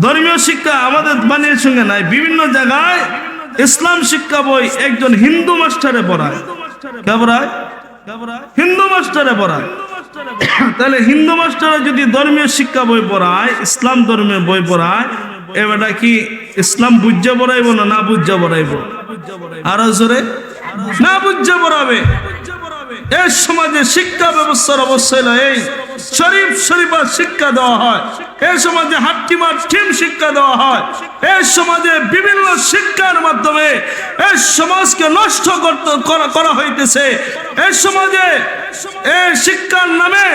ধর্মীয় শিক্ষা আমাদের বাণীর সঙ্গে নাই। বিভিন্ন জায়গায় ইসলাম শিক্ষা বই একজন হিন্দু মাস্টারে পড়ায়। কে পড়ায়? হিন্দু মাস্টারে পড়ায়। তাহলে হিন্দু মাস্টারে যদি ধর্মীয় শিক্ষা বই পড়ায়, ইসলাম ধর্মের বই পড়ায়, এবারটা কি ইসলাম বুঝে পড়াইব না বুঝে পড়াইব? আরো জোরে, না বুঝে পড়াবে। এই সমাজে শিক্ষা ব্যবস্থার অবশ্যই এই শরীফ শরীফা শিক্ষা দেওয়া হয়, এই সমাজে হাট্টিমার টিম শিক্ষা দেওয়া হয়, এই সমাজে বিভিন্ন শিক্ষার মাধ্যমে এই সমাজকে নষ্ট করা হইতেছে। এই সমাজে এই শিক্ষার নামে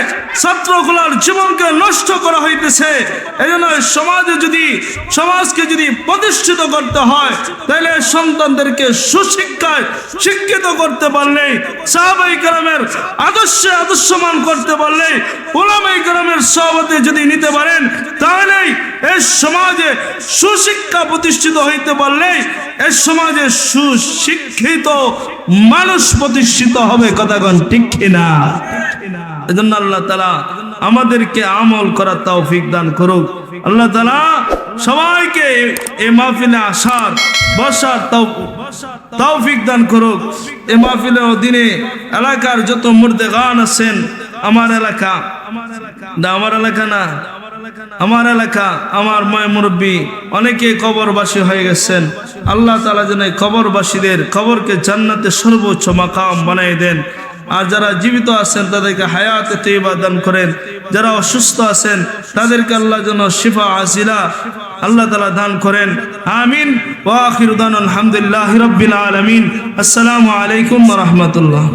ছাত্রগুলোর জীবনকে নষ্ট করা হইতেছে। এই জন্য সমাজকে যদি প্রতিষ্ঠিত করতে হয়, তাহলে সন্তানদেরকে সুশিক্ষায় শিক্ষিত করতে পারলে, সাহাবায়ে কেরামের আদর্শে আদর্শমান করতে পারলে, উলামায়ে কেরামের সহবতে যদি নিতে পারেন, তাহলে এই সমাজে সুশিক্ষা প্রতিষ্ঠিত হইতে পারলে এই সমাজে সুশিক্ষিত মানুষ প্রতিষ্ঠিত হবে। কথাগণ ঠিক কিনা? এজন্য আল্লাহ তাআলা আমাদেরকে আমল করার তৌফিক দান করুক। আল্লাহ তাআলা সবাইকে এই মাহফিলে আসার বসার তৌফিক দান করুক। এই মাহফিলের অধীনে এলাকার যত মুর্দেগান আছেন, আমার এলাকা আমার ময় মুরব্বী অনেকে কবরবাসী হয়ে গেছেন। আল্লাহ তাআলা যেন কবরবাসীদের কবরকে জান্নাতের সর্বোচ্চ মাকাম বানিয়ে দেন। আর যারা জীবিত আছেন তাদেরকে হায়াতে তৈয়বা দান করেন। যারা অসুস্থ আছেন তাদেরকে আল্লাহ যেন শিফা আজিলা আল্লাহ তাআলা দান করেন। আমিন। ওয়া আখিরু দাওয়ানা আলহামদুলিল্লাহি রাব্বিল আলামিন। আসসালামু আলাইকুম ওয়া রাহমাতুল্লাহ।